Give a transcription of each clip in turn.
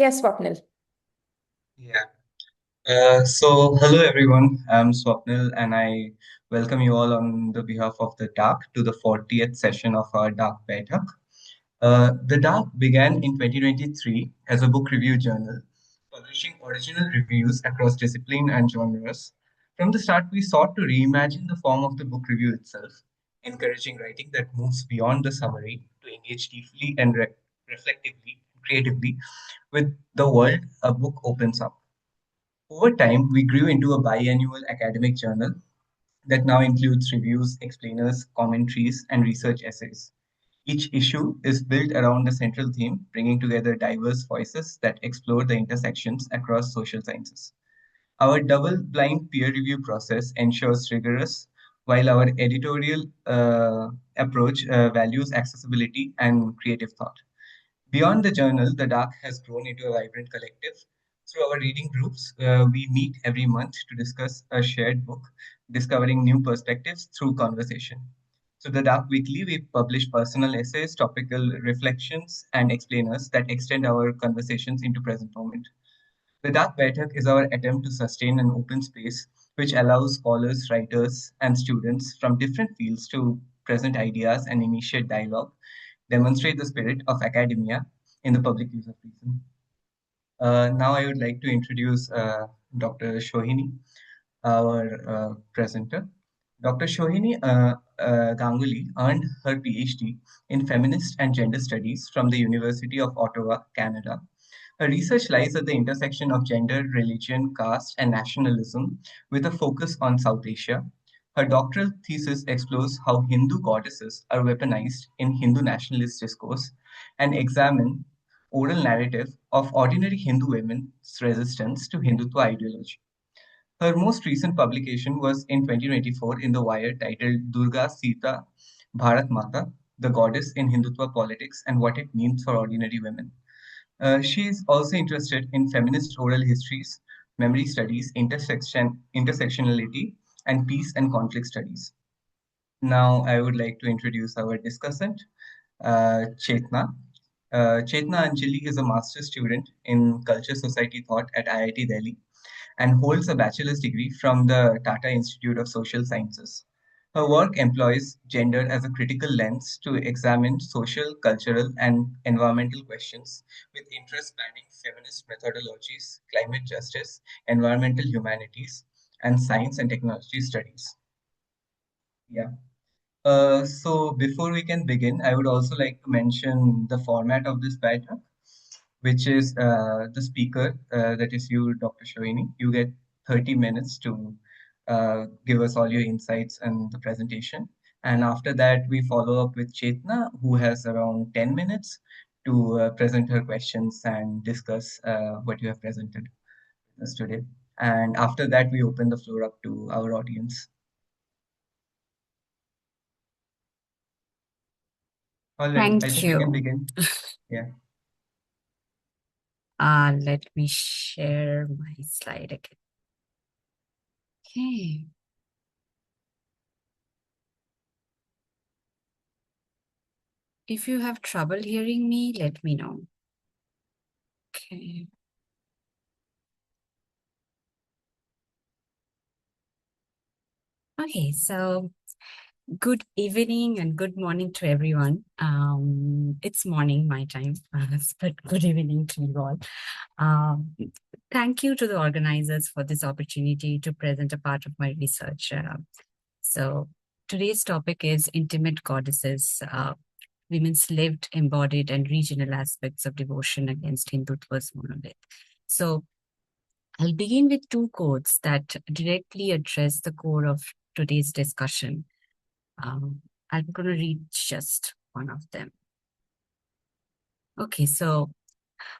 Yes, Swapnil. Yeah. Hello everyone. I'm Swapnil, and I welcome you all on the behalf of the TheDaak to the 40th session of our TheDaak Baithak. The TheDaak began in 2023 as a book review journal, publishing original reviews across discipline and genres. From the start, we sought to reimagine the form of the book review itself, encouraging writing that moves beyond the summary to engage deeply and reflectively, creatively with the world a book opens up. Over time, we grew into a biannual academic journal that now includes reviews, explainers, commentaries, and research essays. Each issue is built around a central theme, bringing together diverse voices that explore the intersections across social sciences. Our double blind peer review process ensures rigorous, while our editorial approach values accessibility and creative thought. Beyond the journal, the Dark has grown into a vibrant collective. Through our reading groups, we meet every month to discuss a shared book, discovering new perspectives through conversation. So, the Dark Weekly, we publish personal essays, topical reflections, and explainers that extend our conversations into present moment. The Dark Baithak is our attempt to sustain an open space which allows scholars, writers, and students from different fields to present ideas and initiate dialogue, demonstrate the spirit of academia in the public use of reason. Now, I would like to introduce Dr. Sohini, our presenter. Dr. Sohini Ganguly earned her PhD in feminist and gender studies from the University of Ottawa, Canada. Her research lies at the intersection of gender, religion, caste, and nationalism with a focus on South Asia. Her doctoral thesis explores how Hindu goddesses are weaponized in Hindu nationalist discourse and examine oral narrative of ordinary Hindu women's resistance to Hindutva ideology. Her most recent publication was in 2024 in The Wire titled Durga Sita Bharat Mata, the goddess in Hindutva politics and what it means for ordinary women. She is also interested in feminist oral histories, memory studies, intersectionality, and peace and conflict studies. Now, I would like to introduce our discussant, Chetna. Chetna Anjali is a master's student in Culture Society Thought at IIT Delhi and holds a bachelor's degree from the Tata Institute of Social Sciences. Her work employs gender as a critical lens to examine social, cultural, and environmental questions with interest spanning feminist methodologies, climate justice, environmental humanities, and science and technology studies. Yeah. So before we can begin, I would also like to mention the format of this battle, which is the speaker, that is you, Dr. Shavini. You get 30 minutes to give us all your insights and the presentation. And after that, we follow up with Chetna, who has around 10 minutes to present her questions and discuss what you have presented with us today. And after that, we open the floor up to our audience. All right, I Thank think we can you. begin. Yeah. Let me share my slide again. Okay. If you have trouble hearing me, let me know. Okay. Okay, so good evening and good morning to everyone. It's morning my time, but good evening to you all. Thank you to the organizers for this opportunity to present a part of my research. So today's topic is intimate goddesses, women's lived, embodied, and regional aspects of devotion against Hindutva's monolith. So I'll begin with two quotes that directly address the core of today's discussion. I'm going to read just one of them. Okay, so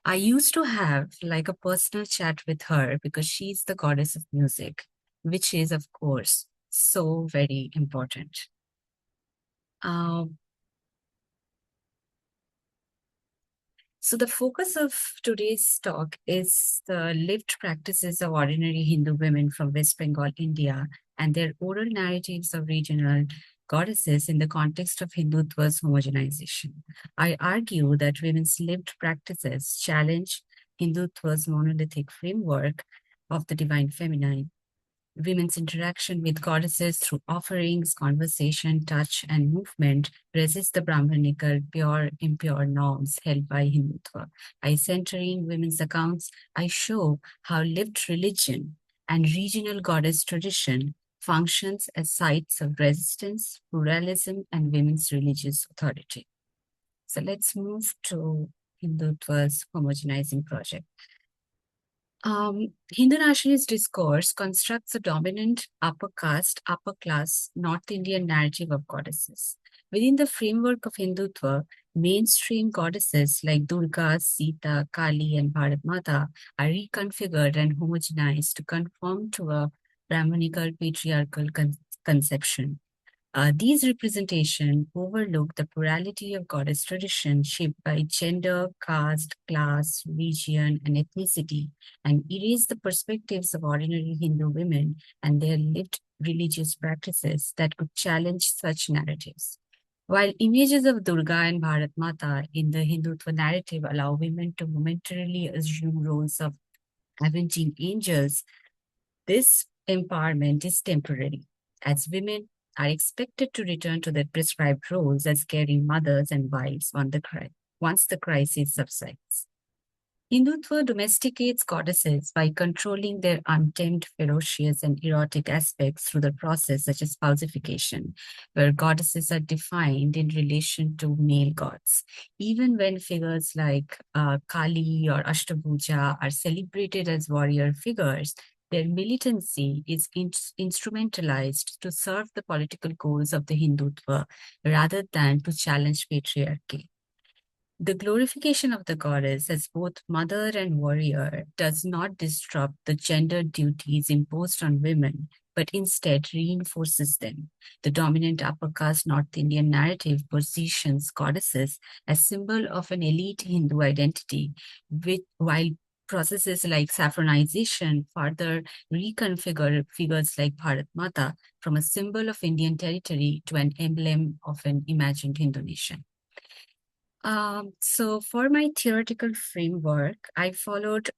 I used to have like a personal chat with her because she's the goddess of music, which is, of course, so very important. So the focus of today's talk is the lived practices of ordinary Hindu women from West Bengal, India, and their oral narratives of regional goddesses in the context of Hindutva's homogenization. I argue that women's lived practices challenge Hindutva's monolithic framework of the divine feminine. Women's interaction with goddesses through offerings, conversation, touch, and movement resist the Brahmanical pure, impure norms held by Hindutva. By centering women's accounts, I show how lived religion and regional goddess tradition functions as sites of resistance, pluralism, and women's religious authority. So let's move to Hindutva's homogenizing project. Hindu nationalist discourse constructs a dominant upper caste, upper class North Indian narrative of goddesses. Within the framework of Hindutva, mainstream goddesses like Durga, Sita, Kali, and Bharat Mata are reconfigured and homogenized to conform to a Brahmanical patriarchal conception. These representations overlook the plurality of goddess tradition shaped by gender, caste, class, region, and ethnicity, and erase the perspectives of ordinary Hindu women and their lived religious practices that could challenge such narratives. While images of Durga and Bharat Mata in the Hindutva narrative allow women to momentarily assume roles of avenging angels, this empowerment is temporary, as women are expected to return to their prescribed roles as caring mothers and wives once the crisis subsides. Hindutva domesticates goddesses by controlling their untamed, ferocious, and erotic aspects through the process such as falsification, where goddesses are defined in relation to male gods. Even when figures like Kali or Ashtabhuja are celebrated as warrior figures, their militancy is instrumentalized to serve the political goals of the Hindutva rather than to challenge patriarchy. The glorification of the goddess as both mother and warrior does not disrupt the gender duties imposed on women, but instead reinforces them. The dominant upper caste North Indian narrative positions goddesses as symbol of an elite Hindu identity, while processes like saffronization further reconfigure figures like Bharat Mata from a symbol of Indian territory to an emblem of an imagined Hindu nation. So for my theoretical framework, I followed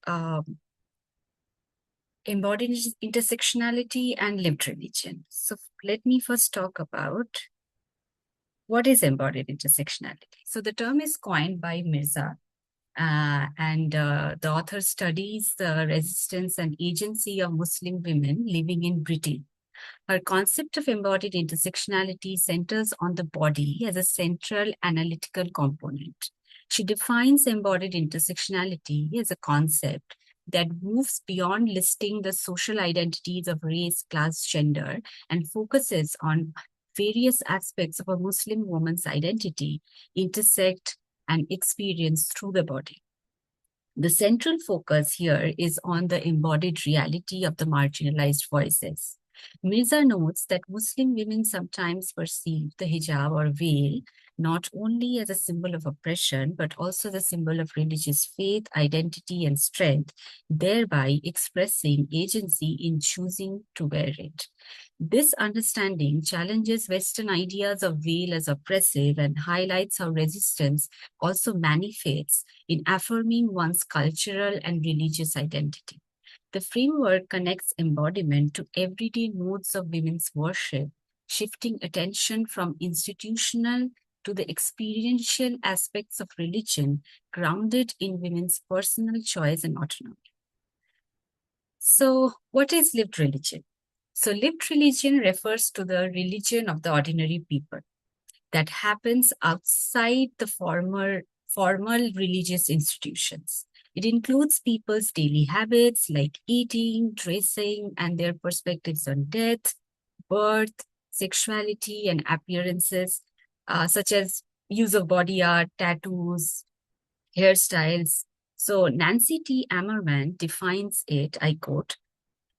embodied intersectionality and lived religion. So let me first talk about what is embodied intersectionality. So the term is coined by Mirza, and the author studies the resistance and agency of Muslim women living in Britain. Her concept of embodied intersectionality centers on the body as a central analytical component. She defines embodied intersectionality as a concept that moves beyond listing the social identities of race, class, gender, and focuses on various aspects of a Muslim woman's identity intersect and experience through the body. The central focus here is on the embodied reality of the marginalized voices. Mirza notes that Muslim women sometimes perceive the hijab or veil not only as a symbol of oppression, but also the symbol of religious faith, identity, and strength, thereby expressing agency in choosing to wear it. This understanding challenges Western ideas of veil as oppressive and highlights how resistance also manifests in affirming one's cultural and religious identity. The framework connects embodiment to everyday modes of women's worship, shifting attention from institutional to the experiential aspects of religion grounded in women's personal choice and autonomy. So, what is lived religion? So, lived religion refers to the religion of the ordinary people that happens outside the formal religious institutions. It includes people's daily habits like eating, dressing, and their perspectives on death, birth, sexuality, and appearances, such as use of body art, tattoos, hairstyles. So Nancy T. Ammerman defines it, I quote,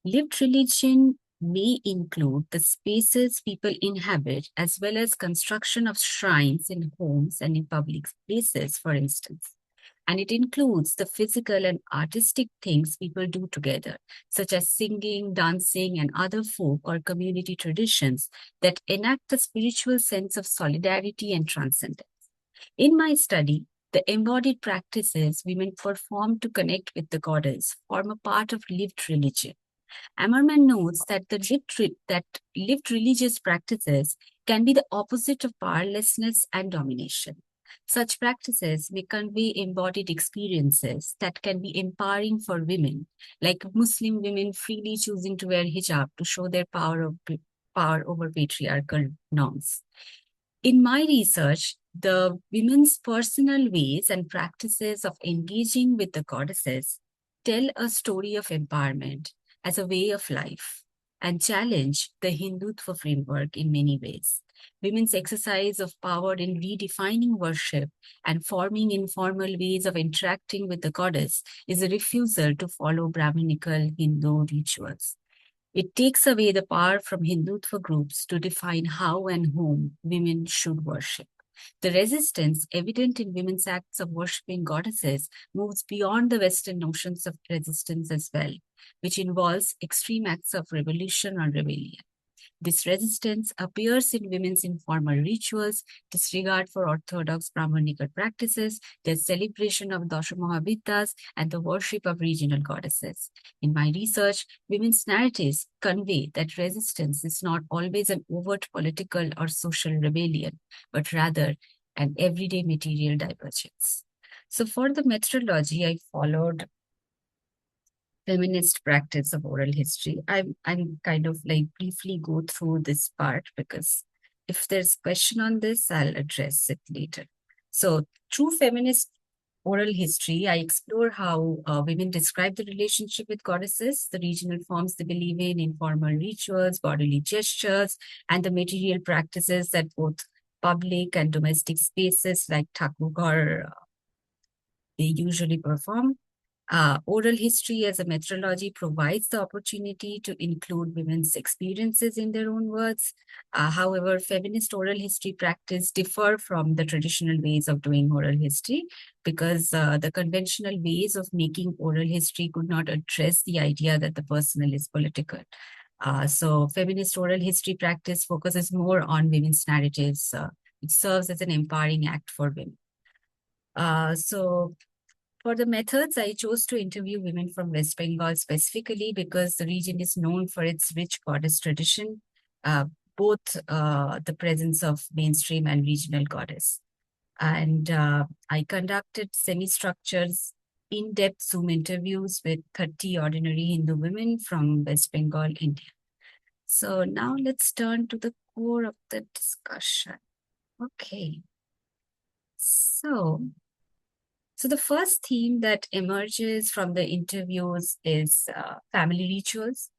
lived religion may include the spaces people inhabit as well as construction of shrines in homes and in public places, for instance. And it includes the physical and artistic things people do together, such as singing, dancing, and other folk or community traditions that enact a spiritual sense of solidarity and transcendence. In my study, The embodied practices women perform to connect with the goddess form a part of lived religion. Ammerman notes that lived religious practices can be the opposite of powerlessness and domination. Such practices may convey embodied experiences that can be empowering for women, like Muslim women freely choosing to wear hijab to show their power over patriarchal norms. In my research, the women's personal ways and practices of engaging with the goddesses tell a story of empowerment as a way of life and challenge the Hindutva framework in many ways. Women's exercise of power in redefining worship and forming informal ways of interacting with the goddess is a refusal to follow Brahminical Hindu rituals. It takes away the power from Hindutva groups to define how and whom women should worship. The resistance evident in women's acts of worshipping goddesses moves beyond the Western notions of resistance as well, which involves extreme acts of revolution or rebellion. This resistance appears in women's informal rituals, disregard for orthodox Brahmanical practices, their celebration of Dashamahavitas, and the worship of regional goddesses. In my research, women's narratives convey that resistance is not always an overt political or social rebellion, but rather an everyday material divergence. So for the methodology, I followed feminist practice of oral history. I'm kind of like briefly go through this part because if there's question on this, I'll address it later. So through feminist oral history, I explore how women describe the relationship with goddesses, the regional forms they believe in, informal rituals, bodily gestures, and the material practices that both public and domestic spaces like Thakur they usually perform. Oral history as a methodology provides the opportunity to include women's experiences in their own words. However, feminist oral history practice differ from the traditional ways of doing oral history because the conventional ways of making oral history could not address the idea that the personal is political. So feminist oral history practice focuses more on women's narratives. It serves as an empowering act for women. So for the methods, I chose to interview women from West Bengal specifically because the region is known for its rich goddess tradition, uh, both the presence of mainstream and regional goddess. And I conducted semi-structures, in-depth Zoom interviews with 30 ordinary Hindu women from West Bengal, India. So now let's turn to the core of the discussion. Okay. So the first theme that emerges from the interviews is family rituals,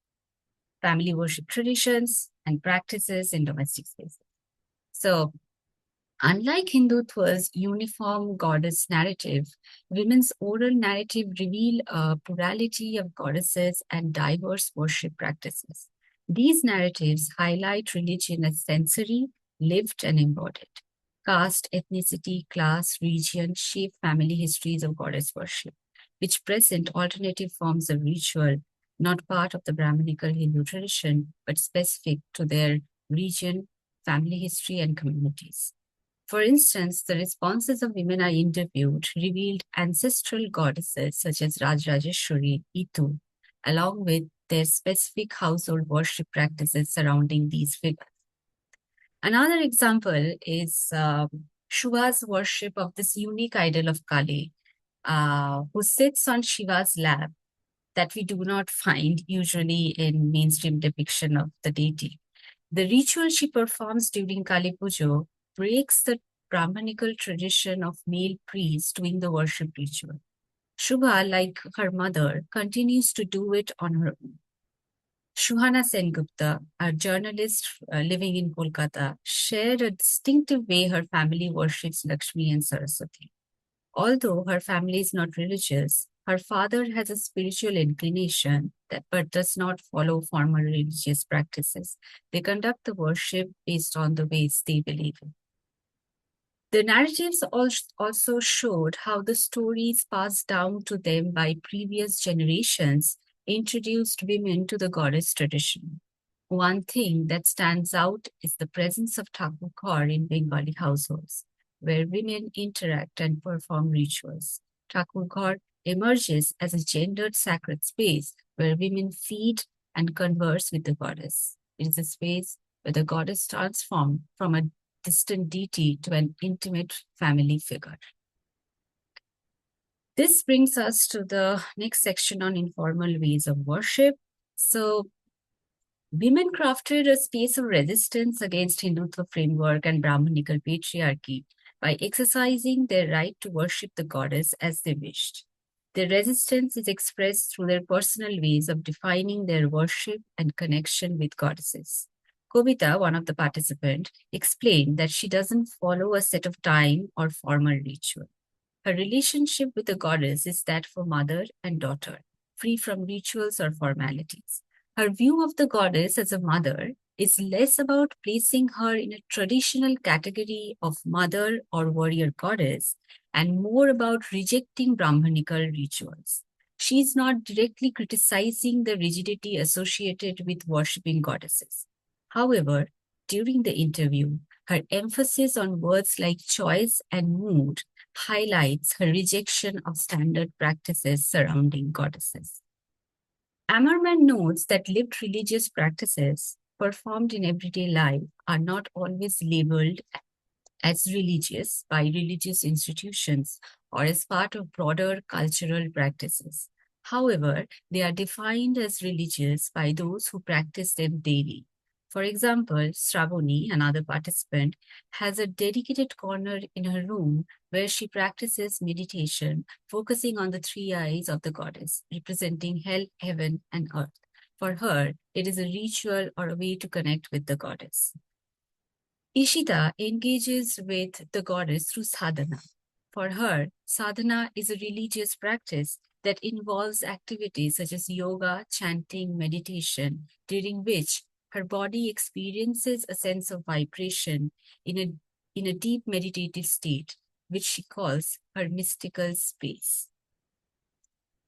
family worship traditions, and practices in domestic spaces. So unlike Hindutva's uniform goddess narrative, women's oral narrative reveal a plurality of goddesses and diverse worship practices. These narratives highlight religion as sensory, lived, and embodied. Caste, ethnicity, class, region shape family histories of goddess worship, which present alternative forms of ritual, not part of the Brahminical Hindu tradition, but specific to their region, family history, and communities. For instance, the responses of women I interviewed revealed ancestral goddesses such as Rajrajeshwari, Itu, along with their specific household worship practices surrounding these figures. Another example is Shubha's worship of this unique idol of Kali, who sits on Shiva's lap that we do not find usually in mainstream depiction of the deity. The ritual she performs during Kali Puja breaks the Brahmanical tradition of male priests doing the worship ritual. Shubha, like her mother, continues to do it on her own. Shuhana Sengupta, a journalist living in Kolkata, shared a distinctive way her family worships Lakshmi and Saraswati. Although her family is not religious, her father has a spiritual inclination but does not follow formal religious practices. They conduct the worship based on the ways they believe in. The narratives also showed how the stories passed down to them by previous generations introduced women to the goddess tradition. One thing that stands out is the presence of Thakur in Bengali households. where women interact and perform rituals. Thakur Ghar emerges as a gendered sacred space where women feed and converse with the goddess. It is a space where the goddess transforms from a distant deity to an intimate family figure. This brings us to the next section on informal ways of worship. So, women crafted a space of resistance against Hindutva framework and Brahmanical patriarchy by exercising their right to worship the goddess as they wished. Their resistance is expressed through their personal ways of defining their worship and connection with goddesses. Kobita, one of the participants, explained that she doesn't follow a set of time or formal ritual. Her relationship with the goddess is that for mother and daughter, free from rituals or formalities. Her view of the goddess as a mother is less about placing her in a traditional category of mother or warrior goddess and more about rejecting Brahmanical rituals. She is not directly criticizing the rigidity associated with worshipping goddesses. However, during the interview, her emphasis on words like choice and mood highlights her rejection of standard practices surrounding goddesses. Ammerman notes that lived religious practices performed in everyday life are not always labeled as religious by religious institutions or as part of broader cultural practices. However, they are defined as religious by those who practice them daily. For example, Stravoni, another participant, has a dedicated corner in her room where she practices meditation, focusing on the three eyes of the goddess, representing hell, heaven, and earth. For her, it is a ritual or a way to connect with the goddess. Ishita engages with the goddess through sadhana. For her, sadhana is a religious practice that involves activities such as yoga, chanting, meditation, during which her body experiences a sense of vibration in a deep meditative state, which she calls her mystical space.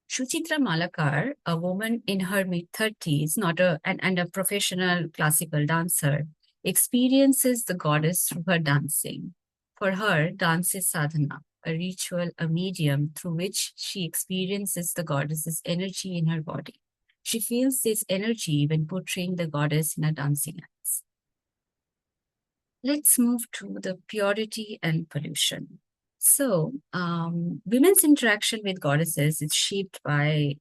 Suchitra Malakar, a woman in her mid-30s, and a professional classical dancer, experiences the goddess through her dancing. For her, dance is sadhana, a ritual, a medium through which she experiences the goddess's energy in her body. She feels this energy when portraying the goddess in a dancing act. Let's move to the purity and pollution. So, women's interaction with goddesses is shaped by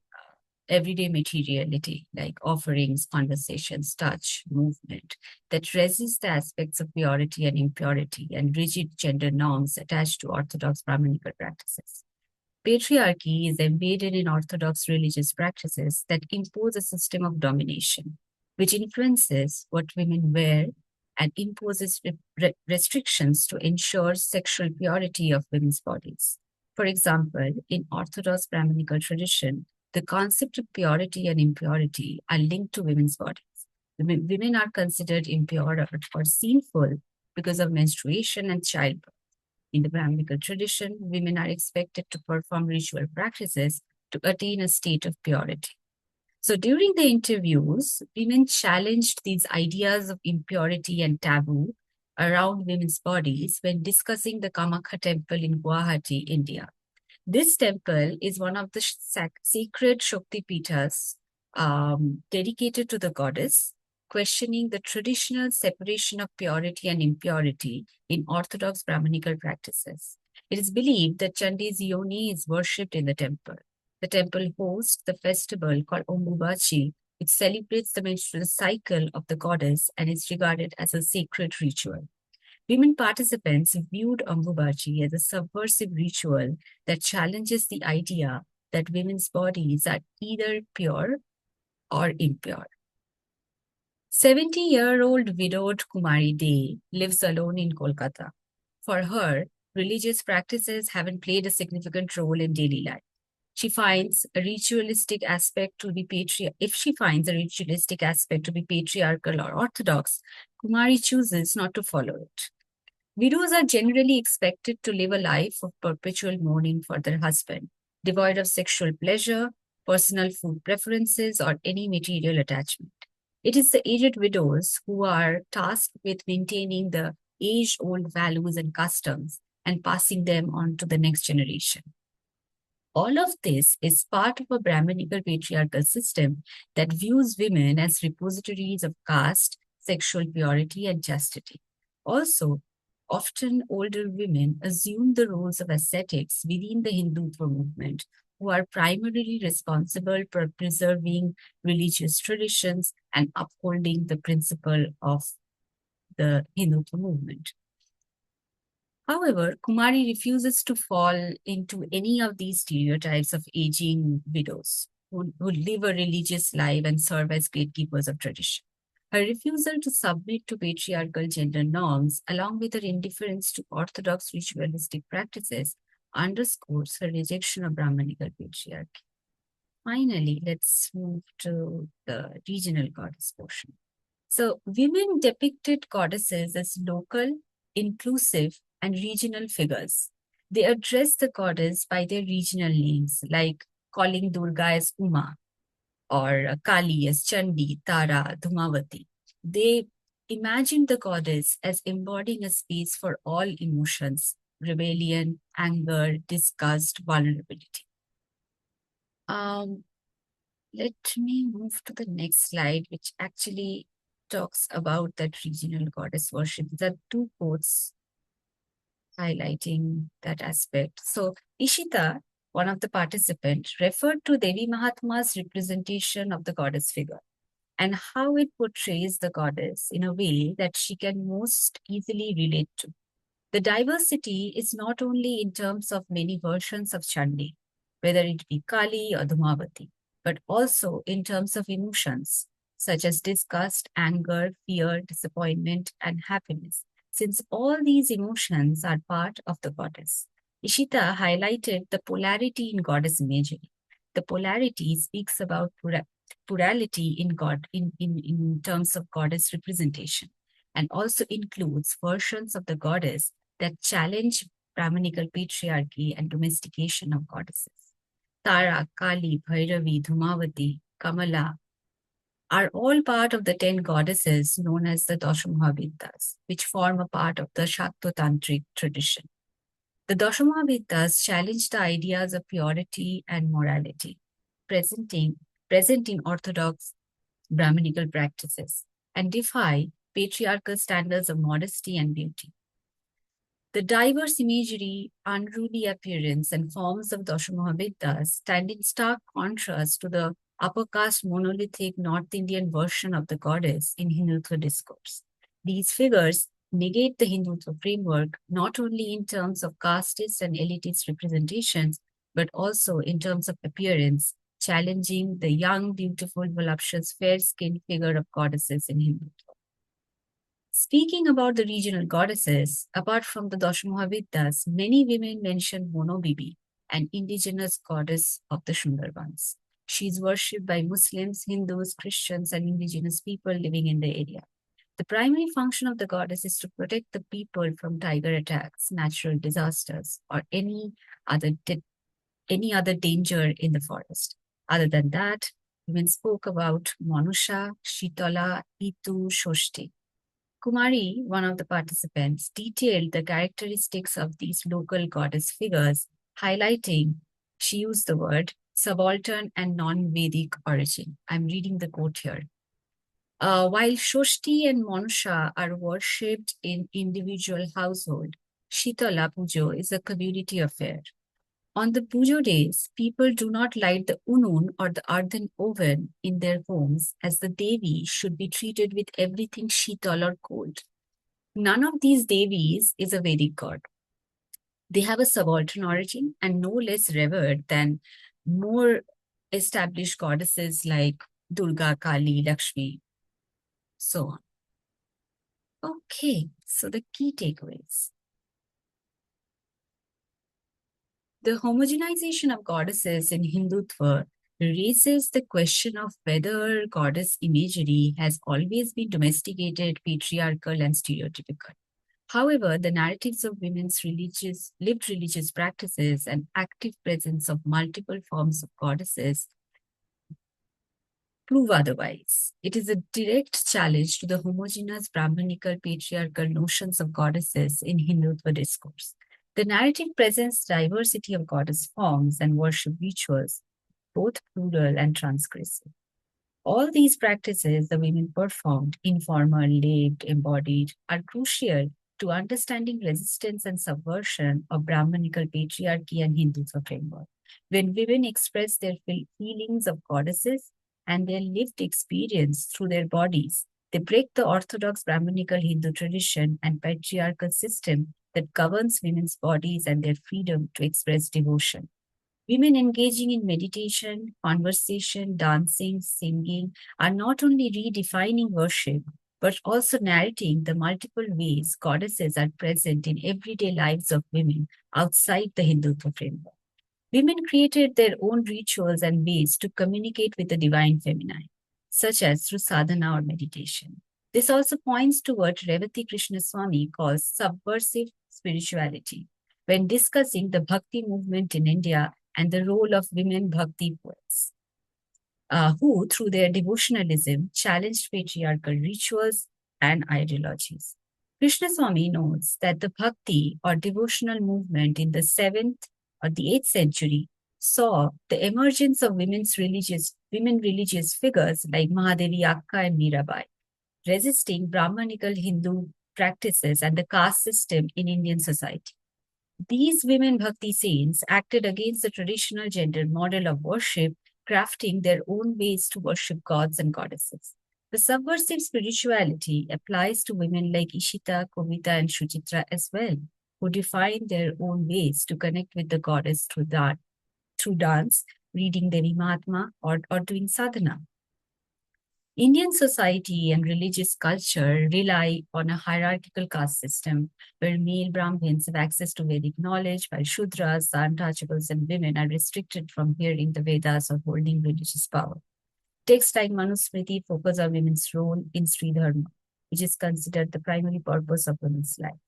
everyday materiality like offerings, conversations, touch, movement that resist the aspects of purity and impurity and rigid gender norms attached to orthodox Brahmanical practices. Patriarchy is embedded in orthodox religious practices that impose a system of domination, which influences what women wear and imposes restrictions to ensure sexual purity of women's bodies. For example, in Orthodox Brahminical tradition, the concept of purity and impurity are linked to women's bodies. Women are considered impure or sinful because of menstruation and childbirth. In the Brahminical tradition, women are expected to perform ritual practices to attain a state of purity. So during the interviews, women challenged these ideas of impurity and taboo around women's bodies when discussing the Kamakha temple in Guwahati, India. This temple is one of the sacred Shakti Pithas dedicated to the goddess, questioning the traditional separation of purity and impurity in Orthodox Brahminical practices. It is believed that Chandi's yoni is worshipped in the temple. The temple hosts the festival called Ombubachi, which celebrates the menstrual cycle of the goddess and is regarded as a sacred ritual. Women participants viewed Ombubachi as a subversive ritual that challenges the idea that women's bodies are either pure or impure. 70-year-old widowed Kumari De lives alone in Kolkata. For her, religious practices haven't played a significant role in daily life. She finds a ritualistic aspect to be if she finds a ritualistic aspect to be patriarchal or orthodox, Kumari chooses not to follow it. Widows are generally expected to live a life of perpetual mourning for their husband, devoid of sexual pleasure, personal food preferences, or any material attachment. It is the aged widows who are tasked with maintaining the age-old values and customs and passing them on to the next generation. All of this is part of a Brahminical patriarchal system that views women as repositories of caste, sexual purity, and chastity. Also, often older women assume the roles of ascetics within the Hindutva movement, who are primarily responsible for preserving religious traditions and upholding the principle of the Hindutva movement. However, Kumari refuses to fall into any of these stereotypes of aging widows who live a religious life and serve as gatekeepers of tradition. Her refusal to submit to patriarchal gender norms, along with her indifference to orthodox ritualistic practices, underscores her rejection of Brahmanical patriarchy. Finally, let's move to the regional goddess portion. So, women depicted goddesses as local, inclusive, and regional figures. They address the goddess by their regional names, like calling Durga as Uma or Kali as Chandi, Tara, Dhumavati. They imagined the goddess as embodying a space for all emotions: rebellion, anger, disgust, vulnerability. Let me move to the next slide, which actually talks about that regional goddess worship. There are two quotes highlighting that aspect. So Ishita, one of the participants, referred to Devi Mahatma's representation of the goddess figure and how it portrays the goddess in a way that she can most easily relate to. The diversity is not only in terms of many versions of Chandi, whether it be Kali or Dhumavati, but also in terms of emotions such as disgust, anger, fear, disappointment, and happiness, since all these emotions are part of the goddess. Ishita highlighted the polarity in goddess imagery. The polarity speaks about plurality in God in terms of goddess representation, and also includes versions of the goddess that challenge Brahminical patriarchy and domestication of goddesses. Tara, Kali, Bhairavi, Dhumavati, Kamala are all part of the 10 goddesses known as the Dashamahavidyas, which form a part of the Shaktotantric tradition. The Dashamahavidyas challenge the ideas of purity and morality, present in orthodox Brahminical practices, and defy patriarchal standards of modesty and beauty. The diverse imagery, unruly appearance, and forms of Dashamahavidyas stand in stark contrast to the upper caste monolithic North Indian version of the goddess in Hindutva discourse. These figures negate the Hindutva framework not only in terms of casteist and elitist representations, but also in terms of appearance, challenging the young, beautiful, voluptuous, fair-skinned figure of goddesses in Hindutva. Speaking about the regional goddesses, apart from the Dashamahavidyas, many women mention Mono Bibi, an indigenous goddess of the Sundarbans. She is worshipped by Muslims, Hindus, Christians, and indigenous people living in the area. The primary function of the goddess is to protect the people from tiger attacks, natural disasters, or any other danger in the forest. Other than that, women spoke about Manusha, Shitala, Itu, Shoshti. Kumari, one of the participants, detailed the characteristics of these local goddess figures, highlighting, she used the word, subaltern and non-Vedic origin. I'm reading the quote here. While Shoshti and Manusha are worshipped in individual household, Shitala Pujo is a community affair. On the Pujo days, people do not light the unun or the earthen oven in their homes, as the Devi should be treated with everything Shital or cold. None of these Devis is a Vedic god. They have a subaltern origin and no less revered than more established goddesses like Durga, Kali, Lakshmi, so on. Okay, so the key takeaways. The homogenization of goddesses in Hindutva raises the question of whether goddess imagery has always been domesticated, patriarchal, and stereotypical. However, the narratives of women's lived religious practices and active presence of multiple forms of goddesses prove otherwise. It is a direct challenge to the homogeneous Brahminical patriarchal notions of goddesses in Hindutva discourse. The narrative presents diversity of goddess forms and worship rituals, both plural and transgressive. All these practices the women performed, informal, lived, embodied, are crucial to understanding resistance and subversion of Brahmanical patriarchy and Hindutva framework. When women express their feelings of goddesses and their lived experience through their bodies, they break the orthodox Brahmanical Hindu tradition and patriarchal system that governs women's bodies and their freedom to express devotion. Women engaging in meditation, conversation, dancing, singing are not only redefining worship, but also narrating the multiple ways goddesses are present in everyday lives of women outside the Hindutva framework. Women created their own rituals and ways to communicate with the divine feminine, such as through sadhana or meditation. This also points to what Revati Krishnaswamy calls subversive spirituality when discussing the bhakti movement in India and the role of women bhakti poets, who, through their devotionalism, challenged patriarchal rituals and ideologies. Krishnaswamy notes that the bhakti or devotional movement in the 7th or the 8th century saw the emergence of women religious figures like Mahadevi Akka and Mirabai, resisting Brahmanical Hindu practices and the caste system in Indian society. These women bhakti saints acted against the traditional gender model of worship, crafting their own ways to worship gods and goddesses. The subversive spirituality applies to women like Ishita, Kovita, and Shuchitra as well, who define their own ways to connect with the goddess through dance, reading Devi Mahatma, or doing sadhana. Indian society and religious culture rely on a hierarchical caste system where male Brahmins have access to Vedic knowledge, while Shudras, untouchables, and women are restricted from hearing the Vedas or holding religious power. Texts like Manusmriti focus on women's role in Sri Dharma, which is considered the primary purpose of women's life.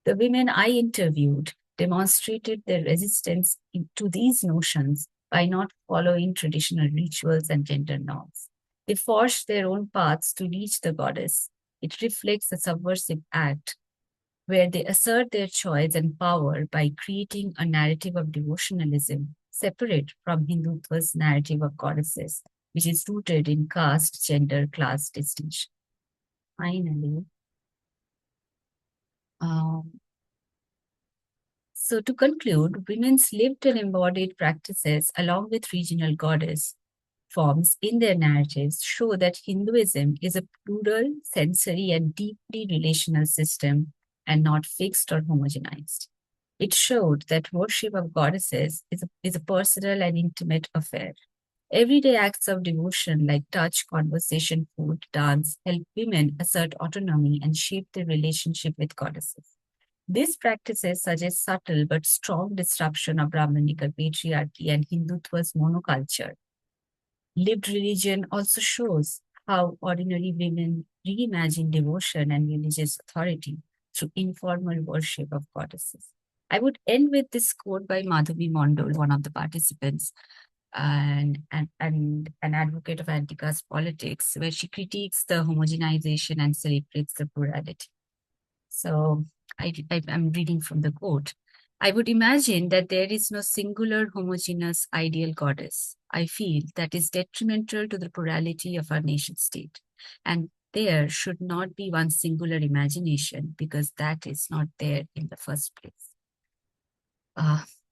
The women I interviewed demonstrated their resistance to these notions by not following traditional rituals and gender norms. They forged their own paths to reach the goddess. It reflects a subversive act where they assert their choice and power by creating a narrative of devotionalism separate from Hindutva's narrative of goddesses, which is rooted in caste, gender, class distinction. Finally, so to conclude, women's lived and embodied practices along with regional goddess forms in their narratives show that Hinduism is a plural, sensory, and deeply relational system and not fixed or homogenized. It showed that worship of goddesses is a personal and intimate affair. Everyday acts of devotion like touch, conversation, food, dance help women assert autonomy and shape their relationship with goddesses. These practices suggest subtle but strong disruption of Brahmanical patriarchy and Hindutva's monoculture. Lived religion also shows how ordinary women reimagine devotion and religious authority through informal worship of goddesses. I would end with this quote by Madhavi Mondol, one of the participants, and an advocate of anti-caste politics, where she critiques the homogenization and celebrates the plurality. So I'm reading from the quote. I would imagine that there is no singular homogeneous ideal goddess. I feel that is detrimental to the plurality of our nation state. And there should not be one singular imagination because that is not there in the first place.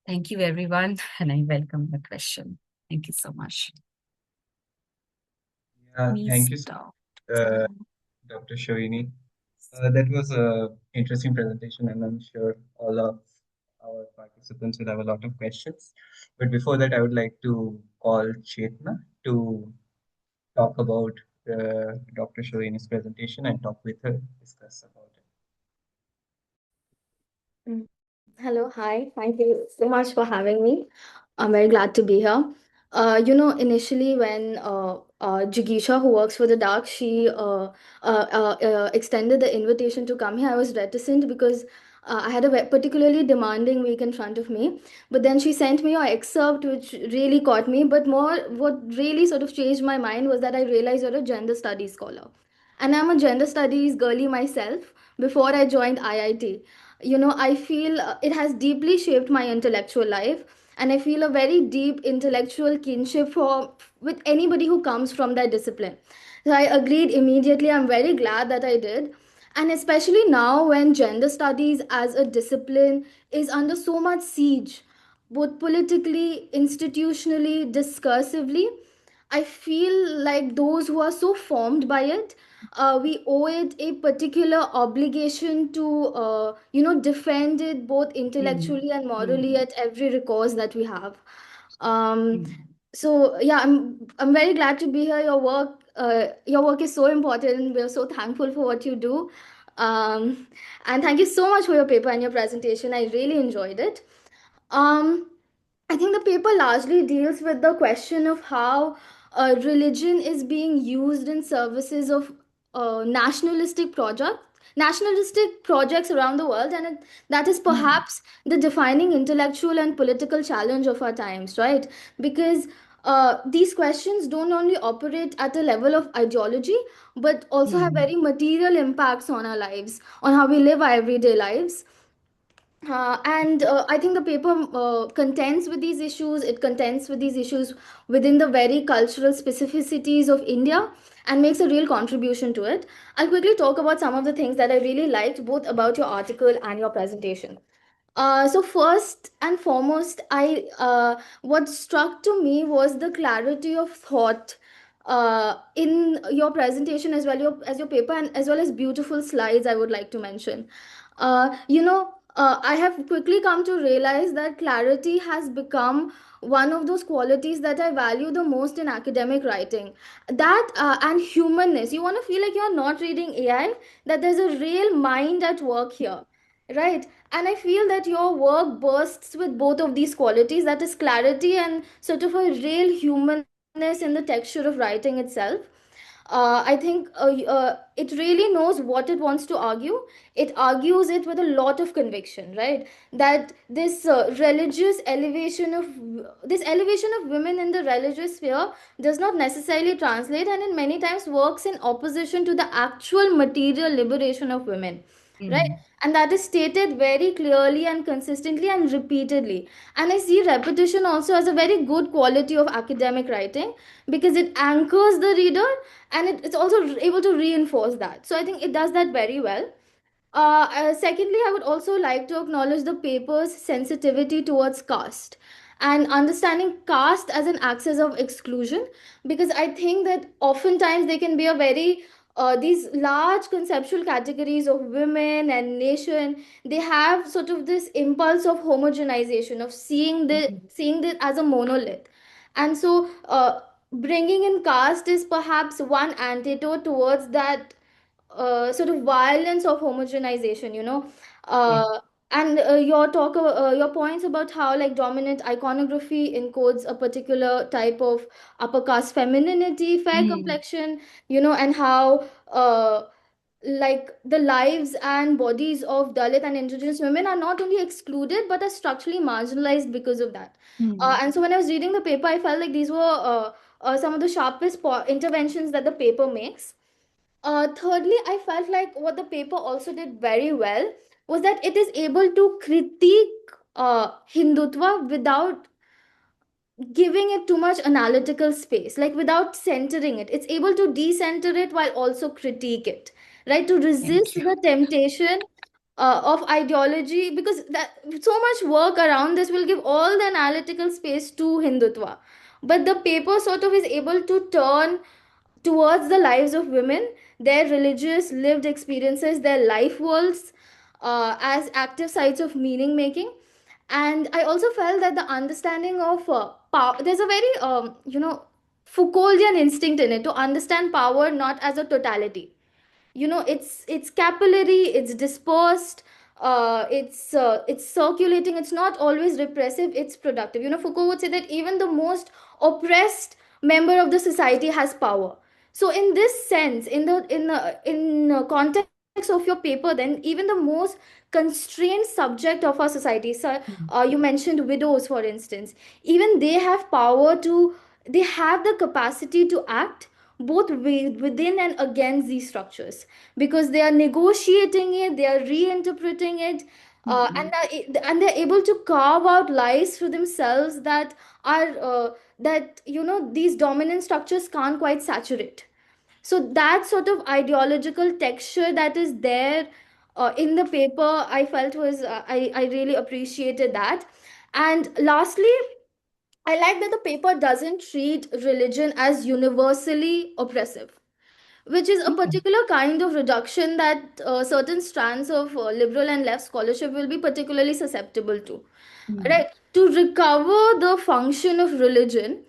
Thank you, everyone, and I welcome the question. Thank you so much. Yeah, thank you, Stop. Dr. Sohini. That was a interesting presentation, and I'm sure all of our participants will have a lot of questions. But before that, I would like to call Chetna to talk about Dr. Sohini's presentation and talk with her, discuss about it. Mm. Hello, hi. Thank you so much for having me. I'm very glad to be here. Initially when Jigisha, who works for TheDaak, she extended the invitation to come here, I was reticent because I had a particularly demanding week in front of me. But then she sent me your excerpt, which really caught me. But more, what really sort of changed my mind was that I realized you're a gender studies scholar. And I'm a gender studies girly myself before I joined IIT. I feel it has deeply shaped my intellectual life, and I feel a very deep intellectual kinship with anybody who comes from that discipline. So I agreed immediately. I'm very glad that I did. And especially now when gender studies as a discipline is under so much siege, both politically, institutionally, discursively, I feel like those who are so formed by it, we owe it a particular obligation to, defend it both Mm, intellectually and morally mm, at every recourse that we have. Um, mm. so yeah, I'm very glad to be here. Your work is so important. We're so thankful for what you do, um, and thank you so much for your paper and your presentation. I really enjoyed it. Um, I think the paper largely deals with the question of how religion is being used in services of nationalistic projects around the world, and that is Mm, perhaps the defining intellectual and political challenge of our times, right? Because these questions don't only operate at a level of ideology, but also have mm, very material impacts on our lives, on how we live our everyday lives. And I think the paper contends with these issues. It contends with these issues within the very cultural specificities of India and makes a real contribution to it. I'll quickly talk about some of the things that I really liked both about your article and your presentation. So first and foremost, I what struck to me was the clarity of thought in your presentation as well as your paper, and as well as beautiful slides. I would like to mention. I have quickly come to realize that clarity has become one of those qualities that I value the most in academic writing. That and humanness. You want to feel like you're not reading AI, that there's a real mind at work here, right? And I feel that your work bursts with both of these qualities, that is clarity and sort of a real humanness in the texture of writing itself. I think it really knows what it wants to argue. It argues it with a lot of conviction, right? That this elevation of women in the religious sphere does not necessarily translate, and in many times works in opposition to the actual material liberation of women, right? mm. And that is stated very clearly and consistently and repeatedly. And I see repetition also as a very good quality of academic writing, because it anchors the reader, and it's also able to reinforce that. So I think it does that very well. Secondly, I would also like to acknowledge the paper's sensitivity towards caste and understanding caste as an axis of exclusion, because I think that oftentimes they can be a very these large conceptual categories of women and nation. They have sort of this impulse of homogenization, of seeing it as a monolith, and so bringing in caste is perhaps one antidote towards that sort of violence of homogenization, Yeah. uh, and your points about how like dominant iconography encodes a particular type of upper caste femininity, fair Mm, complexion, and how like the lives and bodies of Dalit and indigenous women are not only excluded but are structurally marginalized because of that. mm, And so when I was reading the paper, I felt like these were some of the sharpest interventions that the paper makes. Thirdly, I felt like what the paper also did very well was that it is able to critique Hindutva without giving it too much analytical space, like without centering it. It's able to decenter it while also critique it, right? To thank resist you. the temptation of ideology, because that so much work around this will give all the analytical space to Hindutva. But the paper sort of is able to turn towards the lives of women, their religious lived experiences, their life worlds, as active sites of meaning making. And I also felt that the understanding of power, there's a very Foucauldian instinct in it to understand power not as a totality. It's capillary, it's dispersed, it's circulating, it's not always repressive, it's productive. Foucault would say that even the most oppressed member of the society has power. So in this sense, in the context of your paper, then even the most constrained subject of our society, so Mm, you mentioned widows for instance, even they have power to, they have the capacity to act both within and against these structures, because they are negotiating it, they are reinterpreting it, And they're able to carve out lives for themselves that are that these dominant structures can't quite saturate. So that sort of ideological texture that is there in the paper, I felt was I really appreciated that. And lastly, I like that the paper doesn't treat religion as universally oppressive, which is a particular kind of reduction that certain strands of liberal and left scholarship will be particularly susceptible to. Right? To recover the function of religion,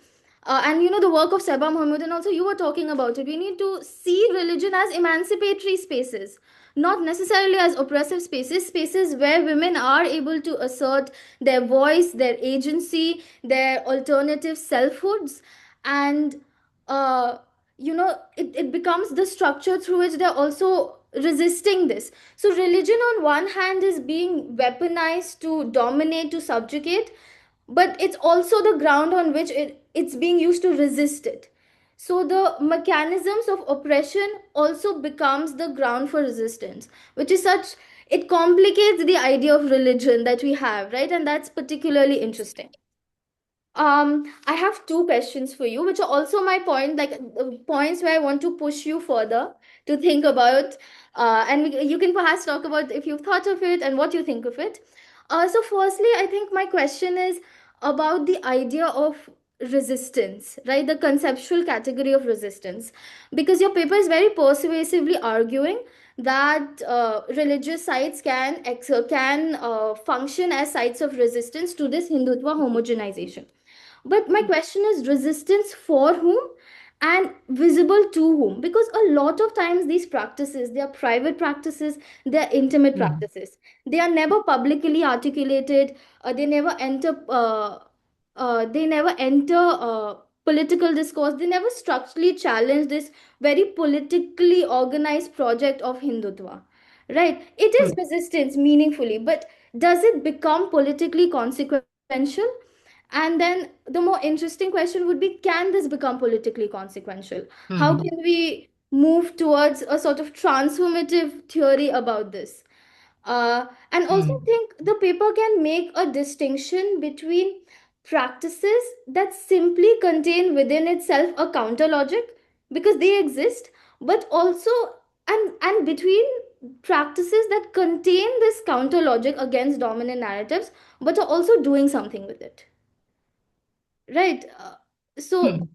and the work of Seba Mahmood, and also you were talking about it, we need to see religion as emancipatory spaces, not necessarily as oppressive spaces, spaces where women are able to assert their voice, their agency, their alternative selfhoods. And it becomes the structure through which they're also resisting this. So religion on one hand is being weaponized to dominate, to subjugate, but it's also the ground on which it's being used to resist it. So the mechanisms of oppression also becomes the ground for resistance, which is such, it complicates the idea of religion that we have, right? And that's particularly interesting. I have two questions for you, which are also my point, like points where I want to push you further to think about, and you can perhaps talk about if you've thought of it and what you think of it. So, firstly, I think my question is about the idea of resistance, right? The conceptual category of resistance, because your paper is very persuasively arguing that religious sites can function as sites of resistance to this Hindutva homogenization. But my question is resistance for whom and visible to whom? Because a lot of times these practices, they are private practices, they are intimate practices. They are never publicly articulated. They never enter political discourse. They never structurally challenge this very politically organized project of Hindutva. Right? It is resistance meaningfully, but does it become politically consequential? And then the more interesting question would be, can this become politically consequential? How can we move towards a sort of transformative theory about this? And also think the paper can make a distinction between practices that simply contain within itself a counter logic because they exist, but also and between practices that contain this counter logic against dominant narratives but are also doing something with it. Right. So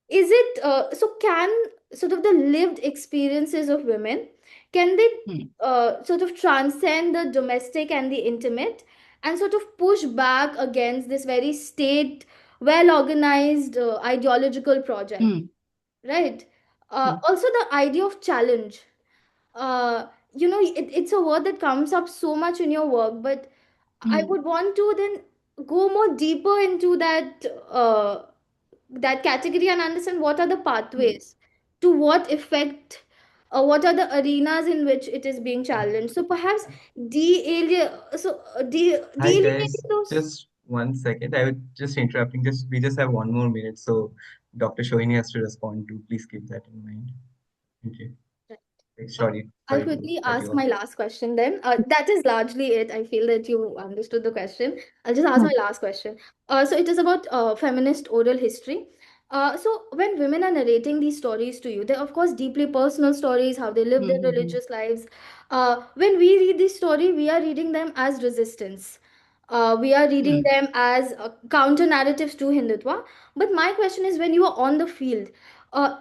is it so can sort of the lived experiences of women, can they sort of transcend the domestic and the intimate and sort of push back against this very state well organized ideological project, right? Also the idea of challenge, uh, it's a word that comes up so much in your work, but I would want to then go more deeper into that category and understand what are the pathways, to what effect, what are the arenas in which it is being challenged. So perhaps Hi delineating guys, those. just 1 second. I was just interrupting. We just have 1 more minute, so Dr. Sohini has to respond to. Please keep that in mind. Thank you. I'll Sorry to quickly cut you ask off. my last question then. That is largely it. I feel that you understood the question. I'll just ask my last question. So it is about feminist oral history. So when women are narrating these stories to you, they're of course deeply personal stories, how they live their religious lives. When we read this story, we are reading them as resistance. We are reading them as counter narratives to Hindutva. But my question is, when you are on the field, uh,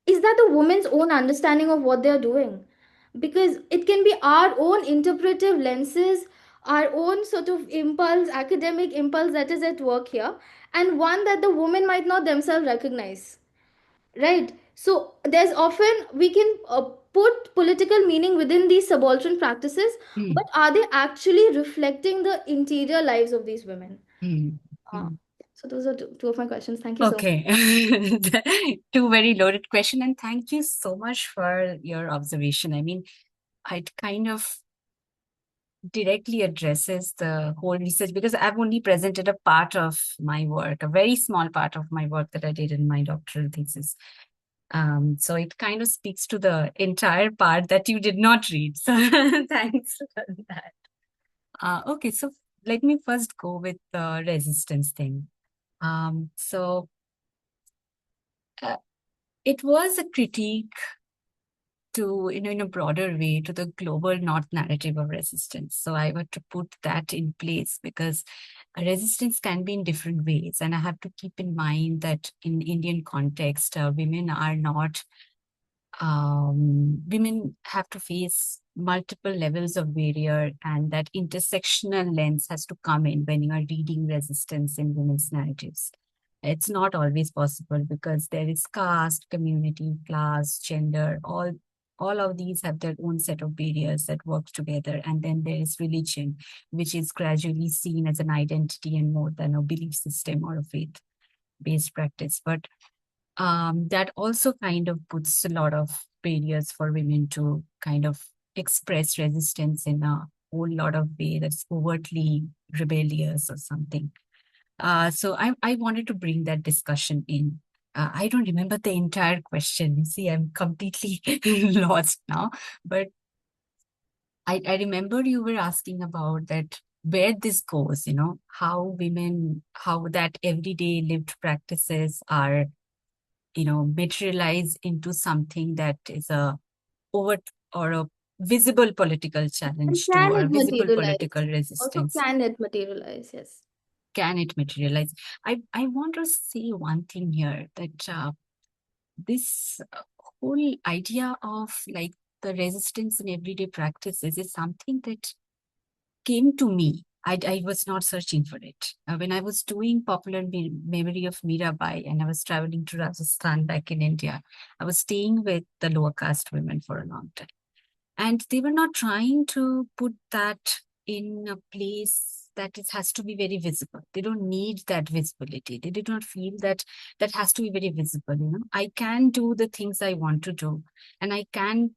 is that the woman's own understanding of what they're doing? Because it can be our own interpretive lenses, our own sort of impulse, academic impulse that is at work here, and one that the woman might not themselves recognize, right? So there's often we can put political meaning within these subaltern practices, but are they actually reflecting the interior lives of these women? uh, so those are two of my questions. Thank you so much. Okay. Two very loaded question, and thank you so much for your observation. I mean, it kind of directly addresses the whole research because I've only presented a part of my work, a very small part of my work that I did in my doctoral thesis. So it kind of speaks to the entire part that you did not read. So thanks for that. Okay, so let me first go with the resistance thing. So it was a critique to, in a broader way, to the global North narrative of resistance. So I want to put that in place because resistance can be in different ways. And I have to keep in mind that in Indian context, women are not, women have to face multiple levels of barrier, and that intersectional lens has to come in when you are reading resistance in women's narratives. It's not always possible because there is caste, community, class, gender, all of these have their own set of barriers that work together. And then there is religion, which is gradually seen as an identity and more than a belief system or a faith-based practice. But that also kind of puts a lot of barriers for women to kind of express resistance in a whole lot of way that's overtly rebellious or something. So I wanted to bring that discussion in. I don't remember the entire question. You see, I'm completely lost now. But I remember you were asking about that where this goes, how women, how that everyday lived practices are, materialize into something that is a overt or a visible political And challenge to can or it visible materialize? political Also, resistance. can it materialize? Yes. Can it materialize? I want to say one thing here that this whole idea of like the resistance in everyday practices is something that came to me. I was not searching for it. When I was doing popular memory of Mirabai and I was traveling to Rajasthan back in India, I was staying with the lower caste women for a long time. And they were not trying to put that in a place that it has to be very visible. They don't need that visibility. They did not feel that that has to be very visible. I can do the things I want to do, and I can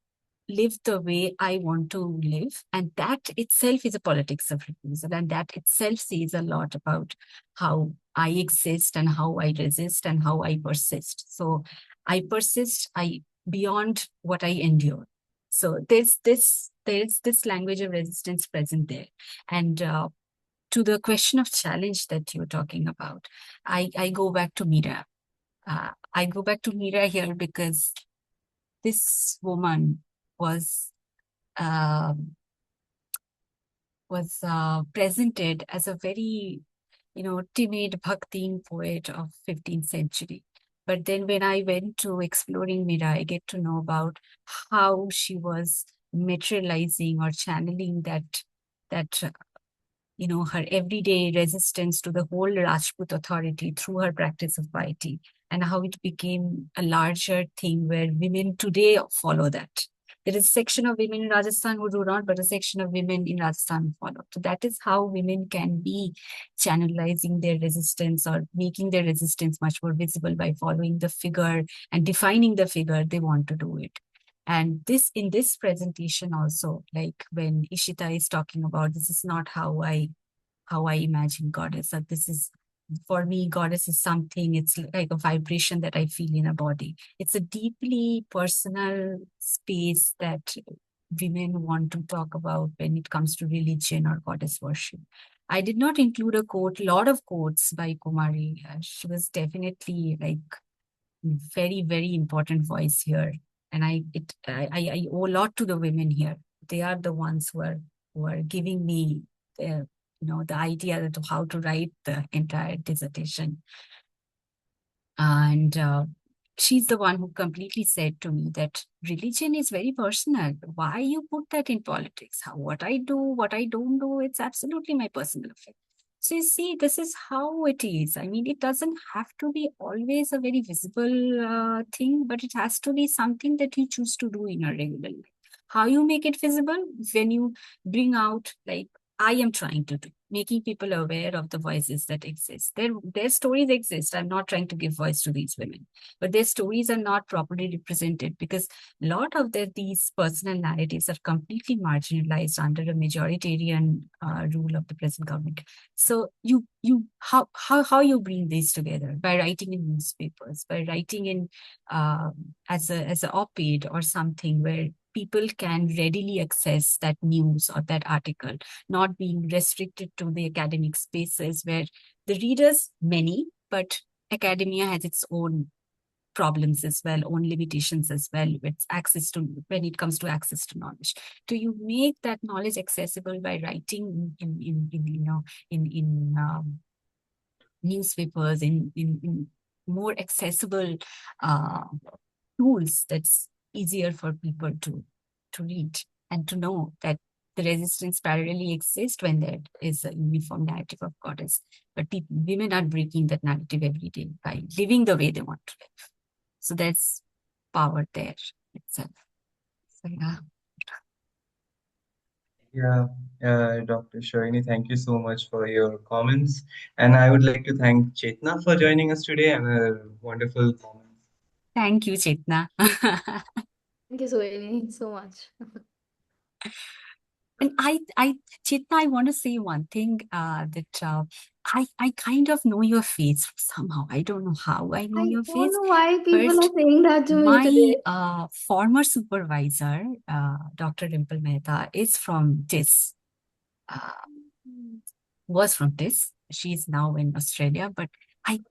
live the way I want to live. And that itself is a politics of refusal. And that itself says a lot about how I exist and how I resist and how I persist. So I persist, I beyond what I endure. So there's this language of resistance present there. And to the question of challenge that you're talking about, I go back to Mira. I go back to Mira here because this woman was um presented as a very, timid Bhaktin poet of 15th century. But then when I went to exploring Mira, I get to know about how she was materializing or channeling that her everyday resistance to the whole Rajput authority through her practice of piety, and how it became a larger thing where women today follow that. There is a section of women in Rajasthan who do not, but a section of women in Rajasthan follow. So that is how women can be channelizing their resistance or making their resistance much more visible by following the figure and defining the figure they want to do it. And this in this presentation also, like when Ishita is talking about this is not how I imagine goddess, that this is for me, goddess is something, it's like a vibration that I feel in a body. It's a deeply personal space that women want to talk about when it comes to religion or goddess worship. I did not include a quote, lot of quotes by Kumari. She was definitely like very, very important voice here. And I owe a lot to the women here. They are the ones who are giving me the idea of how to write the entire dissertation. And she's the one who completely said to me that religion is very personal. Why you put that in politics? What I do, what I don't do, it's absolutely my personal affair. So you see, this is how it is. I mean, it doesn't have to be always a very visible thing, but it has to be something that you choose to do in your regular life. How you make it visible? When you bring out, like I am trying to do, making people aware of the voices that exist. Their stories exist. I'm not trying to give voice to these women, but their stories are not properly represented because a lot of these personal narratives are completely marginalized under a majoritarian rule of the present government. So how you bring these together? By writing in newspapers, by writing in as a op-ed or something where people can readily access that news or that article, not being restricted to the academic spaces where the readers, many, but academia has its own problems as well, own limitations as well, with access to, when it comes to access to knowledge. Do you make that knowledge accessible by writing in newspapers, in more accessible uh, tools that's easier for people to read and to know that the resistance parallelly exists when there is a uniform narrative of goddess. But women are breaking that narrative every day by living the way they want to live. So there's power there itself. So yeah. Yeah, Dr. Sohini, thank you so much for your comments. And I would like to thank Chetna for joining us today and her wonderful comments. Thank you, Chetna. Thank you, Sohini, so much. And Chetna, I want to say one thing that I kind of know your face somehow. I don't know how I know I your don't face. know why people First, are saying that to me my today. former supervisor, Dr. Dimple Mehta, is from TIS. Was from TIS. She's now in Australia, but I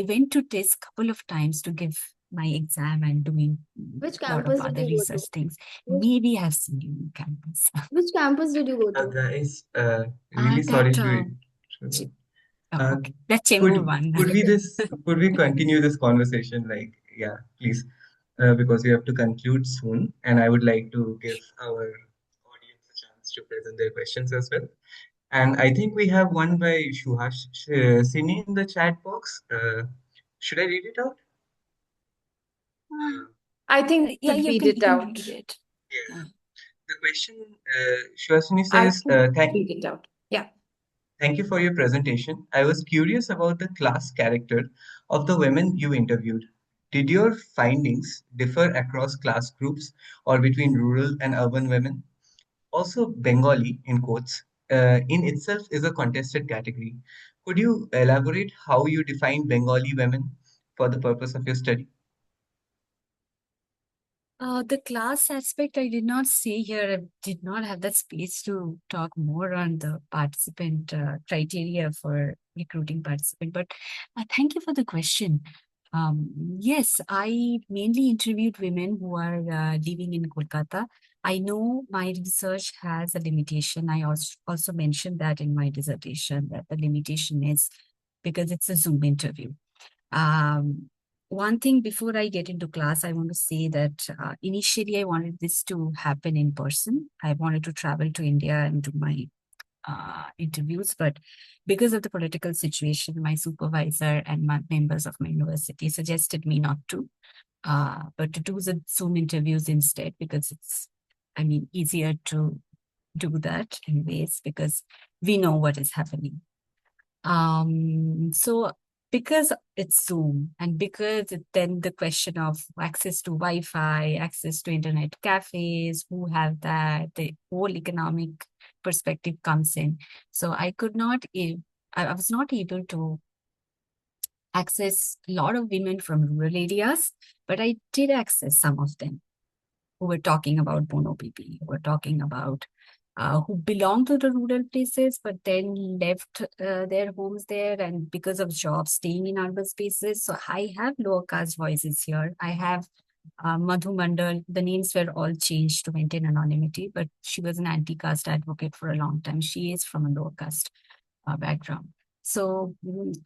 went to TIS a couple of times to give my exam and doing Which a lot of campus did other you go to? research things. Which, Maybe I've seen you in campus. which campus did you go to? Guys, really That sorry to Ch- uh, okay, that Chembur one. could we continue this conversation? Like, yeah, please, because we have to conclude soon, and I would like to give our audience a chance to present their questions as well. And I think we have one by Shuhash Sini in the chat box. Should I read it out? I think Yeah, could read you it can out. read it. Yeah. The question, Shuhashini I says, can read it out. Yeah. thank you for your presentation. I was curious about the class character of the women you interviewed. Did your findings differ across class groups or between rural and urban women? Also, Bengali, in quotes, in itself is a contested category. Could you elaborate how you define Bengali women for the purpose of your study? The class aspect, I did not say here. I did not have that space to talk more on the participant criteria for recruiting participant. But thank you for the question. Yes, I mainly interviewed women who are living in Kolkata. I know my research has a limitation. I also mentioned that in my dissertation, that the limitation is because it's a Zoom interview. One thing before I get into class, I want to say that initially I wanted this to happen in person. I wanted to travel to India and do my interviews, but because of the political situation, my supervisor and my members of my university suggested me not to, but to do the Zoom interviews instead, because it's, I mean, easier to do that in ways because we know what is happening. So because it's Zoom and because then the question of access to Wi-Fi, access to internet cafes, who have that, the whole economic perspective comes in. So I could not, I was not able to access a lot of women from rural areas, but I did access some of them who were talking about Bono PP, who were talking about who belong to the rural places, but then left their homes there and because of jobs staying in urban spaces. So I have lower caste voices here. I have Madhu Mandal. The names were all changed to maintain anonymity, but she was an anti-caste advocate for a long time. She is from a lower caste background. So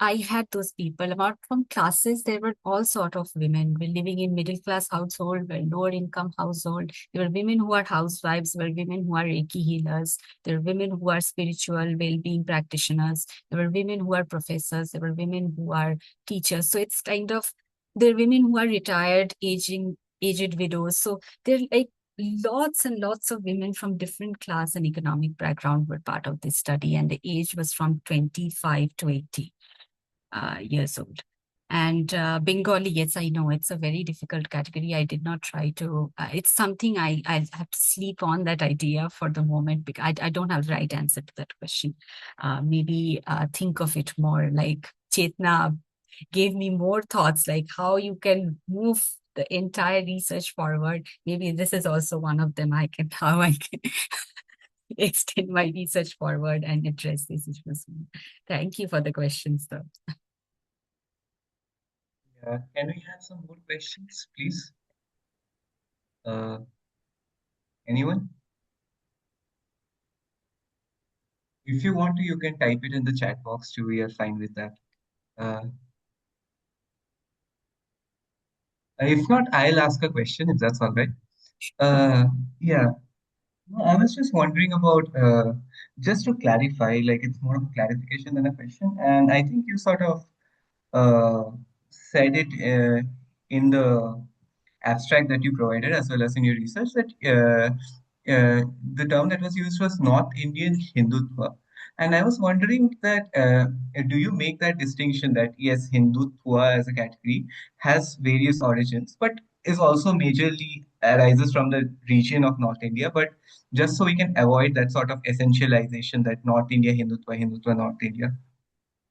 I had those people. Apart from classes, there were all sort of women were living in middle class household, were lower income household. There were women who are housewives, there were women who are Reiki healers, there were women who are spiritual well-being practitioners, there were women who are professors, there were women who are teachers. So it's kind of, there are women who are retired, aged widows. So they're like lots and lots of women from different class and economic background were part of this study, and the age was from 25 to 80 years old. And Bengali, yes, I know it's a very difficult category. I did not try to, it's something I have to sleep on that idea for the moment because I don't have the right answer to that question. Maybe think of it more like Chetna gave me more thoughts like how you can move the entire research forward. Maybe this is also one of them. How I can extend my research forward and address these issues. Thank you for the questions, though. Yeah. Can we have some more questions, please? Uh, anyone? If you want to, you can type it in the chat box too. We are fine with that. Uh, if not, I'll ask a question if that's all right. Yeah. No, I was just wondering about, just to clarify, like it's more of a clarification than a question. And I think you sort of uh, said it in the abstract that you provided as well as in your research that the term that was used was North Indian Hindutva. And I was wondering that do you make that distinction that yes, Hindutva as a category has various origins, but is also majorly arises from the region of North India, but just so we can avoid that sort of essentialization that North India, Hindutva, Hindutva, North India,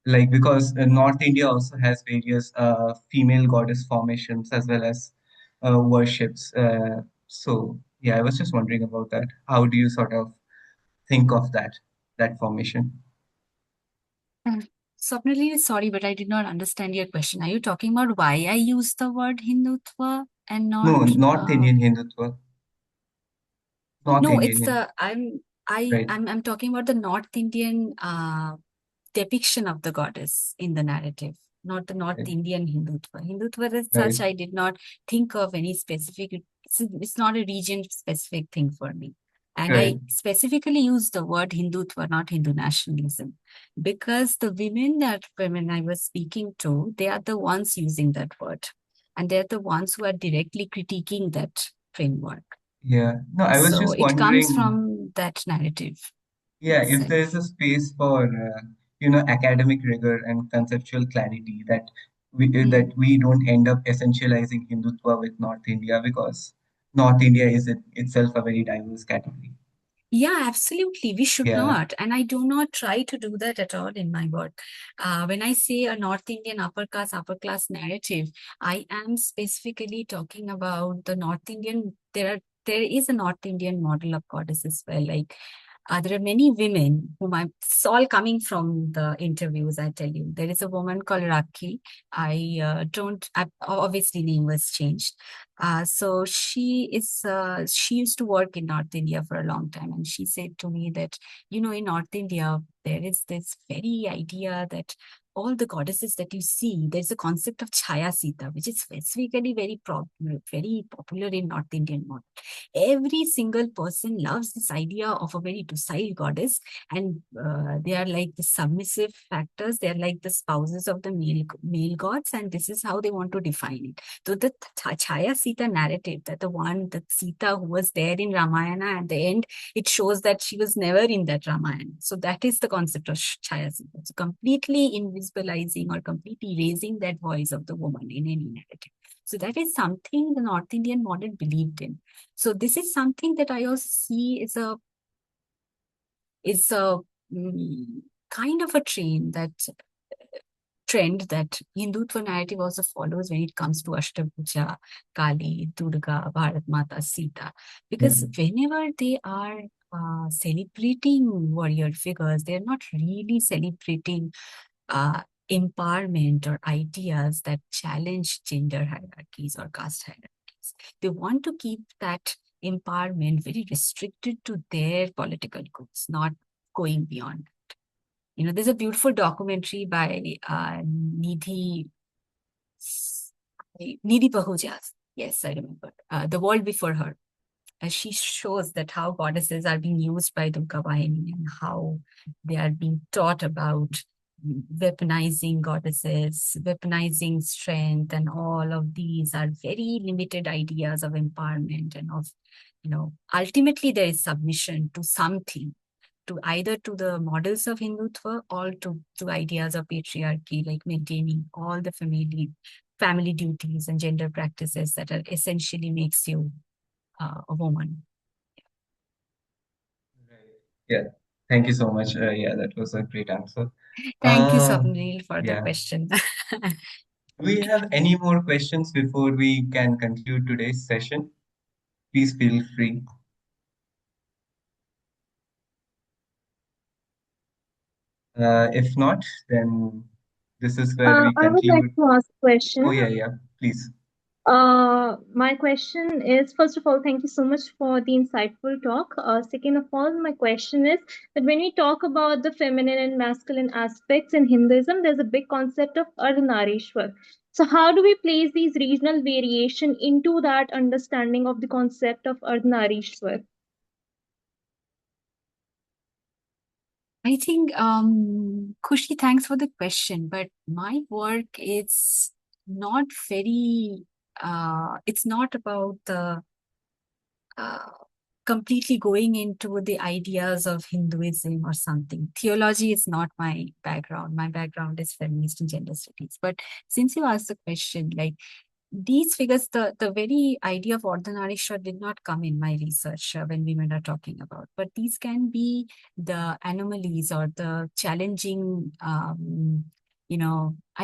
like because North India also has various female goddess formations as well as worships. So yeah, I was just wondering about that. How do you sort of think of that formation? Swapnali, sorry, but I did not understand your question. Are you talking about why I use the word Hindutva and No, not North Indian Hindutva. North no, Indian it's the right? I'm talking about the North Indian depiction of the goddess in the narrative, not the North Right. Indian Hindutva. Hindutva as Right. such, I did not think of any specific. It's not a region specific thing for me. And Right. I specifically use the word Hindutva, not Hindu nationalism, because the women I was speaking to, they are the ones using that word. And they're the ones who are directly critiquing that framework. Yeah. No, I was So just it comes wondering, from that narrative yeah, if itself. there is a space for academic rigor and conceptual clarity that we don't end up essentializing Hindutva with North India because North India is itself a very diverse category. Yeah, absolutely. We should Yeah. not. And I do not try to do that at all in my work. When I say a North Indian upper class narrative, I am specifically talking about the North Indian. There is a North Indian model of goddess as well. Like there are many women whom it's all coming from the interviews, I tell you. There is a woman called Rakhi. Obviously name was changed. So she used to work in North India for a long time. And she said to me that, in North India, there is this very idea that all the goddesses that you see, there's a concept of Chaya Sita, which is specifically very popular in North Indian model. Every single person loves this idea of a very docile goddess, and they are like the submissive factors. They are like the spouses of the male gods, and this is how they want to define it. So the Chaya Sita narrative, that Sita who was there in Ramayana, at the end, it shows that she was never in that Ramayana. So that is the concept of Chaya Sita. So completely invisibilizing or completely erasing that voice of the woman in any narrative. So that is something the North Indian model believed in. So this is something that I also see is a kind of a trend that Hindutva narrative also follows when it comes to Ashtapuja, Kali, Durga, Bharat Mata, Sita. Because whenever they are celebrating warrior figures, they're not really celebrating empowerment or ideas that challenge gender hierarchies or caste hierarchies. They want to keep that empowerment very restricted to their political goals, not going beyond. There's a beautiful documentary by Nidhi Pahuja. Yes, I remember. The World Before Her. She shows that how goddesses are being used by Durga Vahini and how they are being taught about weaponizing goddesses, weaponizing strength, and all of these are very limited ideas of empowerment and of, ultimately there is submission to something, to either to the models of Hindutva or to ideas of patriarchy, like maintaining all the family duties and gender practices that are essentially makes you a woman. Yeah. Thank you so much. Yeah, that was a great answer. Thank you, Swapnil, for the Yeah. question. Do we have any more questions before we can conclude today's session? Please feel free. If not, then this is where we I would like conclude. to ask a question. Oh, yeah, please. My question is, first of all, thank you so much for the insightful talk. Second of all, my question is that when we talk about the feminine and masculine aspects in Hinduism, there's a big concept of Ardhanarishwar. So how do we place these regional variation into that understanding of the concept of Ardhanarishwar? I think, Khushi, thanks for the question, but my work is not very, it's not about the completely going into the ideas of Hinduism or something. Theology is not my background. My background is feminist and gender studies. But since you asked the question, like these figures, the very idea of Ardhanarishwar did not come in my research when women are talking about, but these can be the anomalies or the challenging, I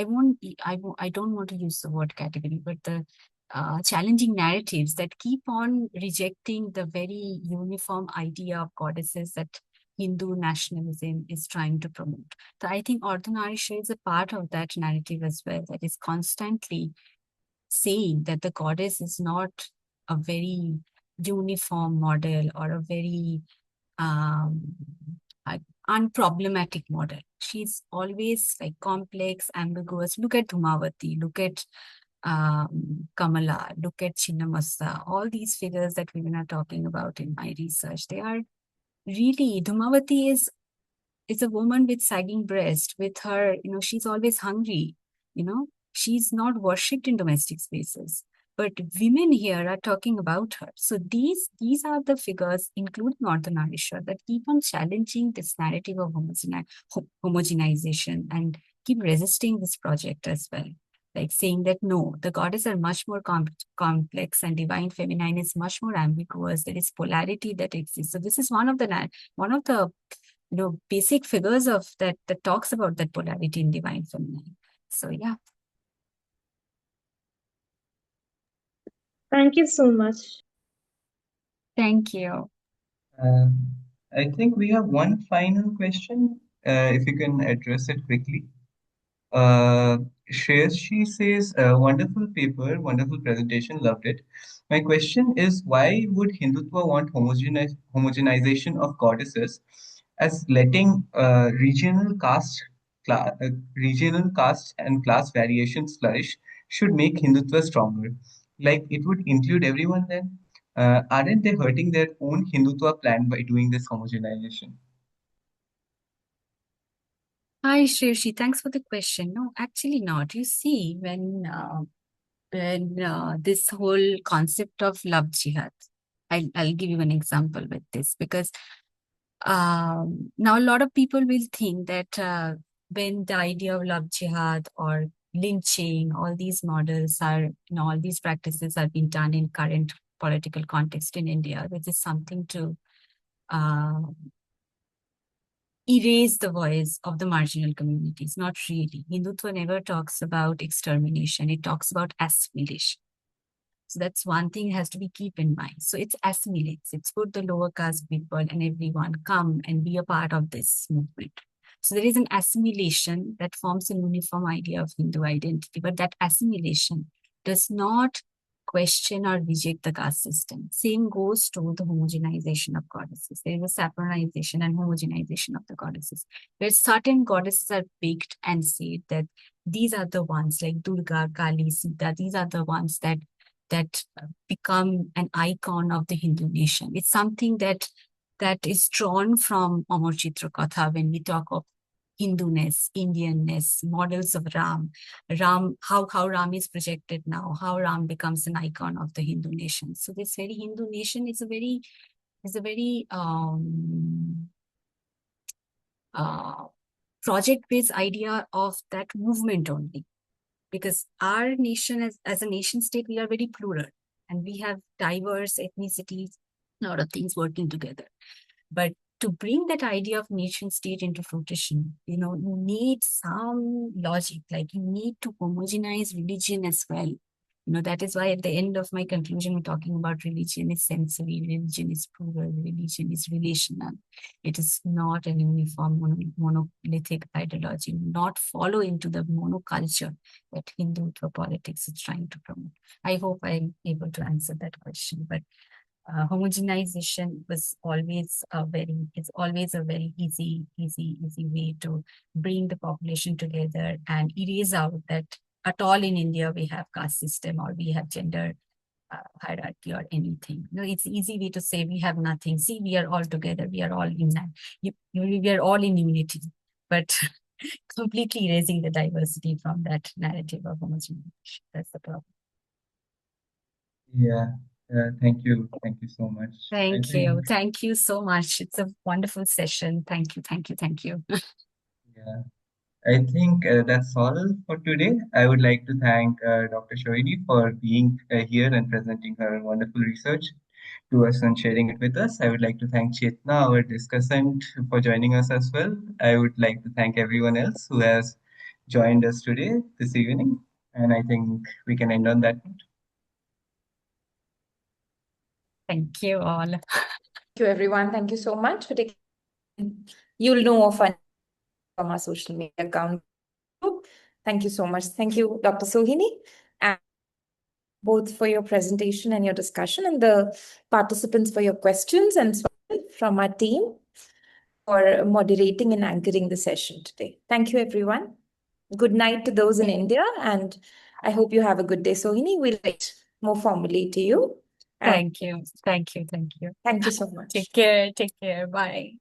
don't want to use the word category, but the challenging narratives that keep on rejecting the very uniform idea of goddesses that Hindu nationalism is trying to promote. So I think Ardhanarishwar is a part of that narrative as well, that is constantly saying that the goddess is not a very uniform model or a very um, unproblematic model. She's always like complex, ambiguous. Look at Dhumavati, look at Kamala, look at Chinnamasta, all these figures that women are talking about in my research, they are really, Dhumavati is a woman with sagging breast, with her, she's always hungry, she's not worshipped in domestic spaces. But women here are talking about her. So these are the figures, including Ardhanarishwar, that keep on challenging this narrative of homogenization and keep resisting this project as well. Like saying that no, the goddesses are much more complex and divine feminine is much more ambiguous. There is polarity that exists. So this is one of the basic figures of that talks about that polarity in divine feminine. So yeah. Thank you so much. Thank you. I think we have one final question, if you can address it quickly. Uh, she says, wonderful paper, wonderful presentation, loved it. My question is, why would Hindutva want homogenization of goddesses as letting regional caste and class variations flourish should make Hindutva stronger? Like it would include everyone then? Aren't they hurting their own Hindutva plan by doing this homogenization? Hi, Shirshi. Thanks for the question. No, actually not. You see, when this whole concept of love jihad, I'll give you an example with this because now a lot of people will think that when the idea of love jihad or lynching, all these models are, all these practices are being done in current political context in India, which is something to erase the voice of the marginal communities. Not really. Hindutva never talks about extermination. It talks about assimilation. So that's one thing has to be keep in mind. So it's assimilates. It's put the lower caste people and everyone come and be a part of this movement. So there is an assimilation that forms a uniform idea of Hindu identity, but that assimilation does not question or reject the caste system. Same goes to the homogenization of goddesses. There is a saffronization and homogenization of the goddesses, where certain goddesses are picked and said that these are the ones like Durga, Kali, Sita, these are the ones that become an icon of the Hindu nation. It's something that is drawn from Amar Chitra Katha when we talk of Hinduness, Indianness, models of Ram, how Ram is projected now, how Ram becomes an icon of the Hindu nation. So this very Hindu nation is a very project-based idea of that movement only. Because our nation, as a nation state, we are very plural and we have diverse ethnicities, a lot of things working together. But to bring that idea of nation state into fruition, you need some logic, like you need to homogenize religion as well. That is why at the end of my conclusion, we're talking about religion is sensory, religion is plural, religion is relational. It is not a uniform monolithic ideology, not follow into the monoculture that Hindutva politics is trying to promote. I hope I'm able to answer that question, but homogenization is always a very easy way to bring the population together and erase out that at all in India we have caste system or we have gender hierarchy or anything. It's easy way to say we have nothing. See, we are all together. We are all in that. We are all in unity, but completely erasing the diversity from that narrative of homogenization. That's the problem. Yeah. Thank you. Thank you so much. Thank you. Thank you so much. It's a wonderful session. Thank you. Thank you. Thank you. Yeah. I think that's all for today. I would like to thank Dr. Sohini for being here and presenting her wonderful research to us and sharing it with us. I would like to thank Chetna, our discussant, for joining us as well. I would like to thank everyone else who has joined us today, this evening. And I think we can end on that note. Thank you all. Thank you, everyone. Thank you so much for taking. You'll know of our from our social media account. Thank you so much. Thank you, Dr. Sohini, and both for your presentation and your discussion, and the participants for your questions, and from our team for moderating and anchoring the session today. Thank you, everyone. Good night to those in India, and I hope you have a good day. Sohini, we'll write more formally to you. Thank you. Thank you. Thank you. Thank you so much. Take care. Take care. Bye.